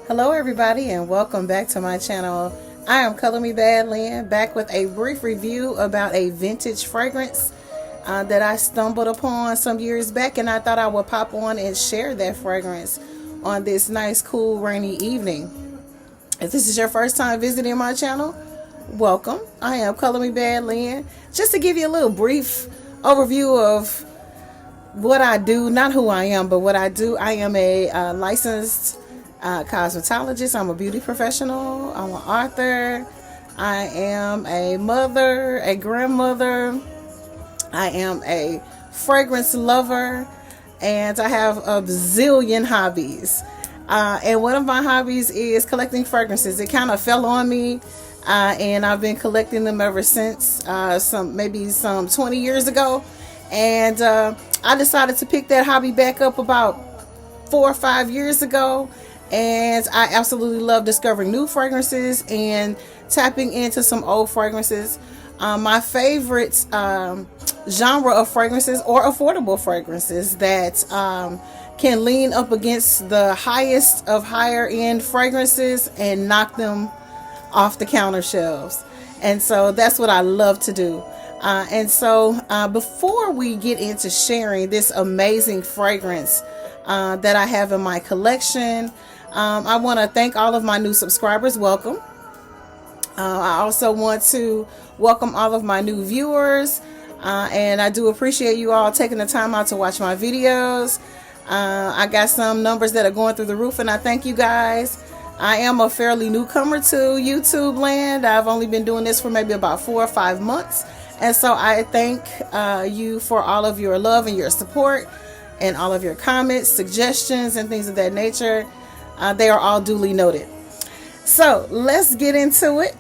Hello everybody and welcome back to my channel. I am Color Me Bad Lynn, back with a brief review about a vintage fragrance that I stumbled upon some years back, and I thought I would pop on and share that fragrance on this nice cool rainy evening. If this is your first time visiting my channel, welcome. I am Color Me Bad Lynn. Just to give you a little brief overview of what I do, not who I am, but what I do. I am a licensed cosmetologist. I'm a beauty professional. I'm an author. I am a mother, a grandmother. I am a fragrance lover, and I have a bazillion hobbies. And one of my hobbies is collecting fragrances. It kind of fell on me, and I've been collecting them ever since, maybe some 20 years ago. And I decided to pick that hobby back up about 4 or 5 years ago. And I absolutely love discovering new fragrances and tapping into some old fragrances. My favorite genre of fragrances or affordable fragrances that can lean up against the highest of higher end fragrances and knock them off the counter shelves. And so that's what I love to do. And so before we get into sharing this amazing fragrance that I have in my collection, I want to thank all of my new subscribers. Welcome. I also want to welcome all of my new viewers, and I do appreciate you all taking the time out to watch my videos. I got some numbers that are going through the roof, and I thank you guys. I am a fairly newcomer to YouTube land. I've only been doing this for maybe about 4 or 5 months, and so I thank you for all of your love and your support and all of your comments, suggestions, and things of that nature. They are all duly noted. So let's get into it.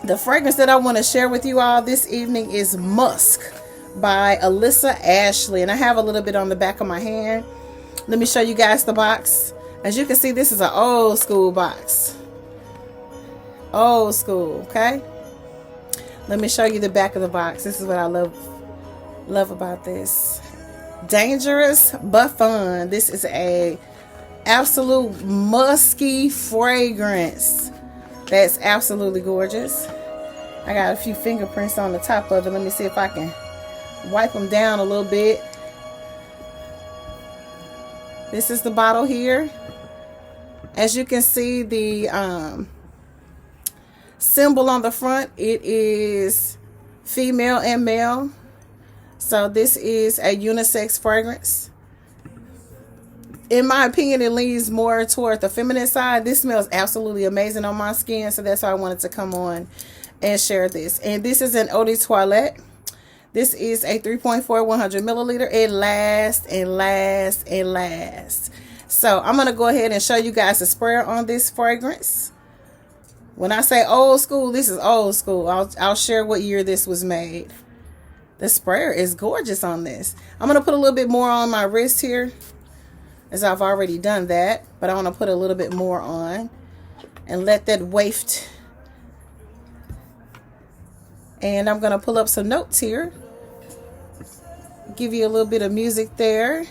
The fragrance that I want to share with you all this evening is Musk by Alyssa Ashley. And I have a little bit on the back of my hand. Let me show you guys the box. As you can see, this is an old school box. Old school, okay? Let me show you the back of the box. This is what I love about this. Dangerous but fun. This is a absolute musky fragrance that's absolutely gorgeous. I got a few fingerprints on the top of it. Let me see if I can wipe them down a little bit. This is the bottle here. As you can see, the symbol on the front, it is female and male. So this is a unisex fragrance. In my opinion, it leans more toward the feminine side. This smells absolutely amazing on my skin, so that's why I wanted to come on and share this. And this is an eau de toilette. This is a 3.4 100 milliliter. It lasts and lasts and lasts. So I'm going to go ahead and show you guys the sprayer on this fragrance. When I say old school, this is old school. I'll share what year this was made. The sprayer is gorgeous on this. I'm going to put a little bit more on my wrist here, as I've already done that, but I want to put a little bit more on and let that waft. And I'm going to pull up some notes here, give you a little bit of music there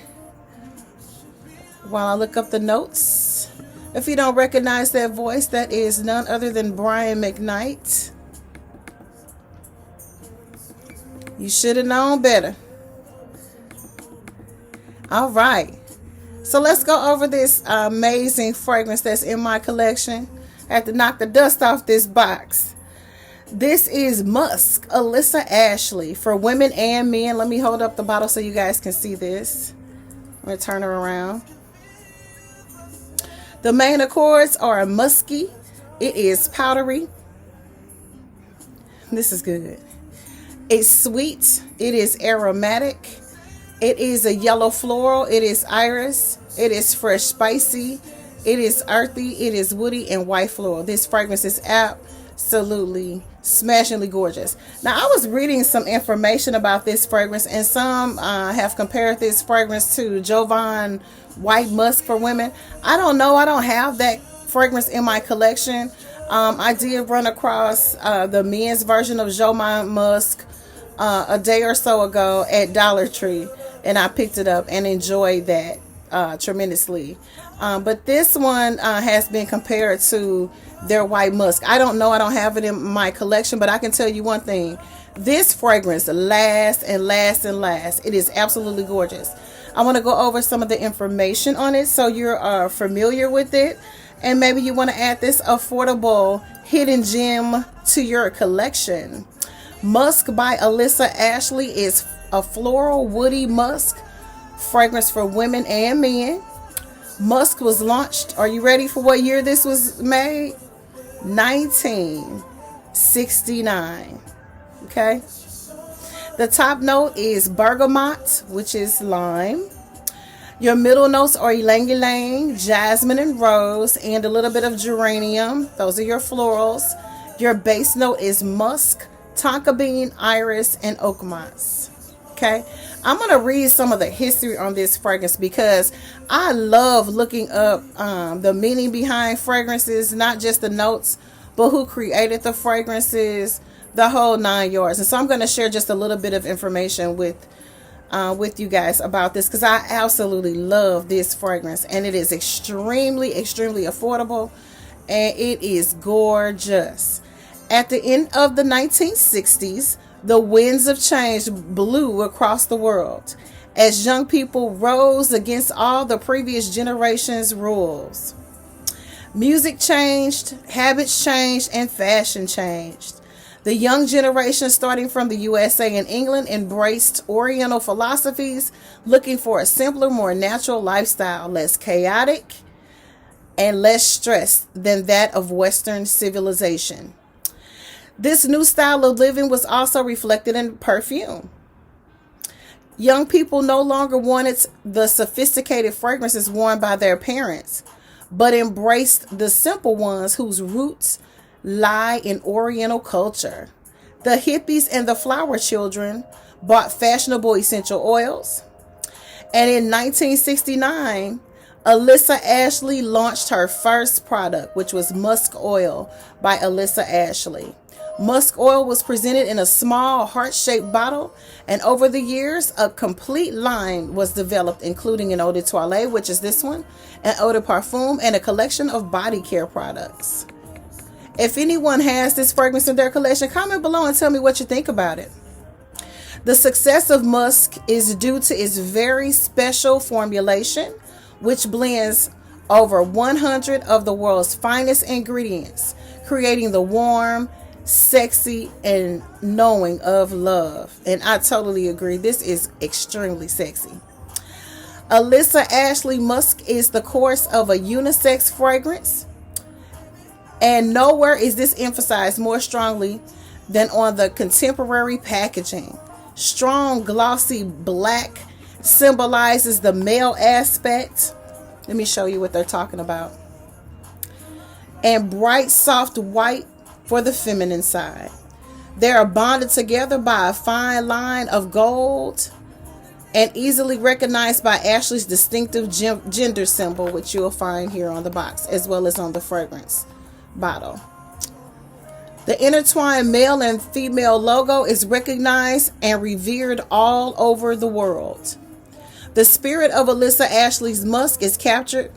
while I look up the notes. If you don't recognize that voice, that is none other than Brian McKnight. You should have known better. All right. So let's go over this amazing fragrance that's in my collection. I have to knock the dust off this box. This is Musk, Alyssa Ashley, for women and men. Let me hold up the bottle so you guys can see this. I'm going to turn her around. The main accords are musky. It is powdery. This is good. It's sweet. It is aromatic. It is a yellow floral. It is iris. It is fresh spicy. It is earthy. It is woody and white floral. This fragrance is absolutely smashingly gorgeous. Now, I was reading some information about this fragrance, and some have compared this fragrance to Jovan White Musk for women. I don't know. I don't have that fragrance in my collection. I did run across the men's version of Jovan Musk a day or so ago at Dollar Tree, and I picked it up and enjoyed that tremendously. But this one has been compared to their white musk. I don't know. I don't have it in my collection, but I can tell you one thing. This fragrance lasts and lasts and lasts. It is absolutely gorgeous. I want to go over some of the information on it so you're familiar with it. And maybe you want to add this affordable hidden gem to your collection. Musk by Alyssa Ashley is a floral woody musk fragrance for women and men. Musk was launched. Are you ready for what year this was made? 1969. Okay. The top note is bergamot, which is lime. Your middle notes are ylang ylang, jasmine and rose, and a little bit of geranium. Those are your florals. Your base note is musk, tonka bean, iris, and oak moss. Okay, I'm going to read some of the history on this fragrance because I love looking up the meaning behind fragrances, not just the notes, but who created the fragrances, the whole 9 yards. And so I'm going to share just a little bit of information with you guys about this because I absolutely love this fragrance, and it is extremely affordable, and it is gorgeous. At the end of the 1960s, the winds of change blew across the world as young people rose against all the previous generation's rules. Music changed, habits changed, and fashion changed. The young generation, starting from the USA and England, embraced Oriental philosophies, looking for a simpler, more natural lifestyle, less chaotic and less stressed than that of Western civilization. This new style of living was also reflected in perfume. Young people no longer wanted the sophisticated fragrances worn by their parents, but embraced the simple ones whose roots lie in Oriental culture. The hippies and the flower children bought fashionable essential oils. And in 1969, Alyssa Ashley launched her first product, which was Musk Oil by Alyssa Ashley. Musk oil was presented in a small heart-shaped bottle, and over the years, a complete line was developed, including an eau de toilette, which is this one, an eau de parfum, and a collection of body care products. If anyone has this fragrance in their collection, comment below and tell me what you think about it. The success of Musk is due to its very special formulation, which blends over 100 of the world's finest ingredients, creating the warm, sexy, and knowing of love. And I totally agree. This is extremely sexy. Alyssa Ashley Musk is the course of a unisex fragrance. And nowhere is this emphasized more strongly than on the contemporary packaging. Strong, glossy black symbolizes the male aspect. Let me show you what they're talking about. And bright, soft white for the feminine side. They are bonded together by a fine line of gold and easily recognized by Ashley's distinctive gender symbol, which you'll find here on the box, as well as on the fragrance bottle. The intertwined male and female logo is recognized and revered all over the world. The spirit of Alyssa Ashley's Musk is captured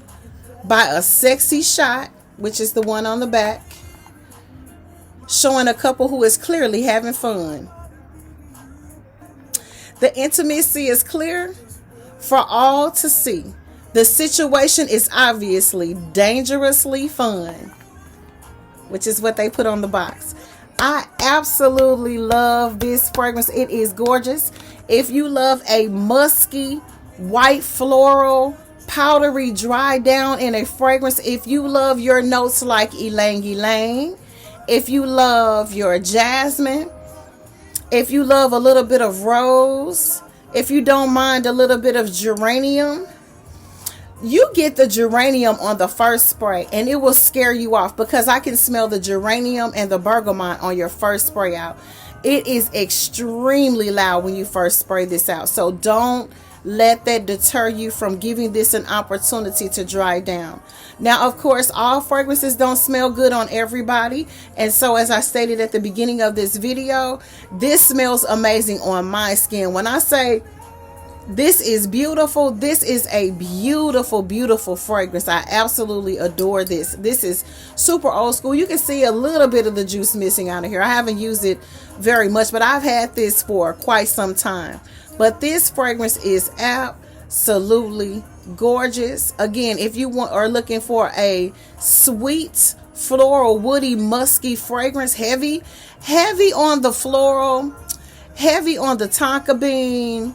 by a sexy shot, which is the one on the back, showing a couple who is clearly having fun. The intimacy is clear for all to see. The situation is obviously dangerously fun, which is what they put on the box. I absolutely love this fragrance. It is gorgeous. If you love a musky, white floral, powdery, dry down in a fragrance, if you love your notes like ylang ylang, if you love your jasmine, if you love a little bit of rose, if you don't mind a little bit of geranium, you get the geranium on the first spray and it will scare you off because I can smell the geranium and the bergamot on your first spray out. It is extremely loud when you first spray this out. So don't let that deter you from giving this an opportunity to dry down. Now, of course, all fragrances don't smell good on everybody. And so as I stated at the beginning of this video, this smells amazing on my skin. When I say This is beautiful. This is a beautiful, beautiful fragrance. I absolutely adore this. This is super old school. You can see a little bit of the juice missing out of here. I haven't used it very much, but I've had this for quite some time. But this fragrance is absolutely gorgeous. Again, if you are looking for a sweet, floral, woody, musky fragrance, heavy on the floral, heavy on the tonka bean.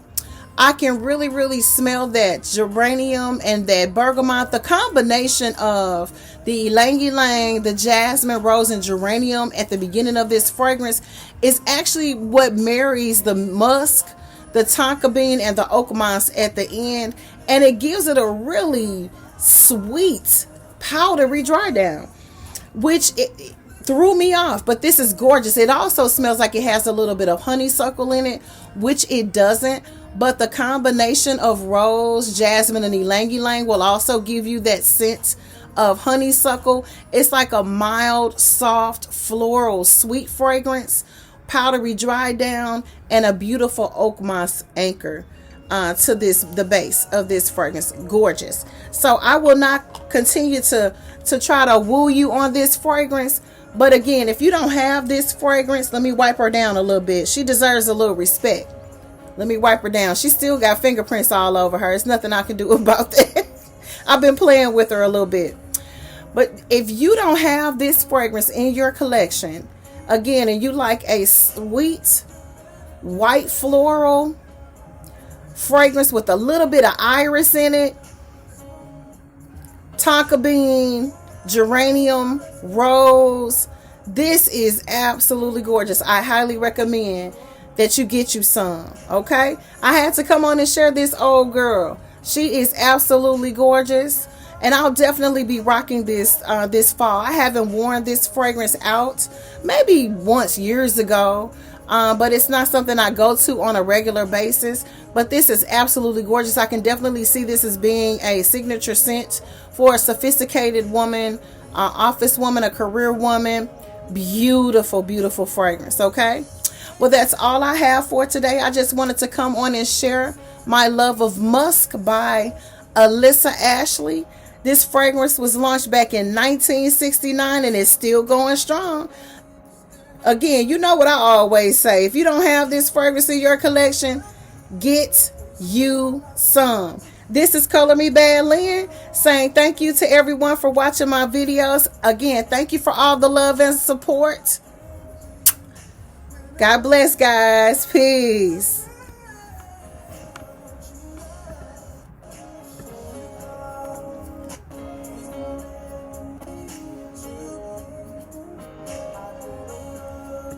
I can really smell that geranium and that bergamot. The combination of the ylang ylang, the jasmine, rose, and geranium at the beginning of this fragrance is actually what marries the musk, the tonka bean, and the oak moss at the end. And it gives it a really sweet, powdery dry down, which it threw me off. But this is gorgeous. It also smells like it has a little bit of honeysuckle in it, which it doesn't. But the combination of rose, jasmine, and ylang ylang will also give you that scent of honeysuckle. It's like a mild, soft, floral, sweet fragrance, powdery dry down, and a beautiful oak moss anchor to the base of this fragrance. Gorgeous. So I will not continue to try to woo you on this fragrance. But again, if you don't have this fragrance, let me wipe her down a little bit. She deserves a little respect. Let me wipe her down. She still got fingerprints all over her. There's nothing I can do about that. I've been playing with her a little bit. But if you don't have this fragrance in your collection, again, and you like a sweet, white floral fragrance with a little bit of iris in it, tonka bean, geranium, rose, this is absolutely gorgeous. I highly recommend that you get you some. Okay, I had to come on and share this old girl. She is absolutely gorgeous, and I'll definitely be rocking this this fall. I haven't worn this fragrance out, maybe once years ago, but it's not something I go to on a regular basis. But this is absolutely gorgeous. I can definitely see this as being a signature scent for a sophisticated woman, office woman, a career woman. Beautiful, beautiful fragrance. Okay, well, that's all I have for today. I just wanted to come on and share my love of Musk by Alyssa Ashley. This fragrance was launched back in 1969 and it's still going strong. Again, you know what I always say. If you don't have this fragrance in your collection, get you some. This is Color Me Bad Lynn saying thank you to everyone for watching my videos. Again, thank you for all the love and support. God bless, guys. Peace.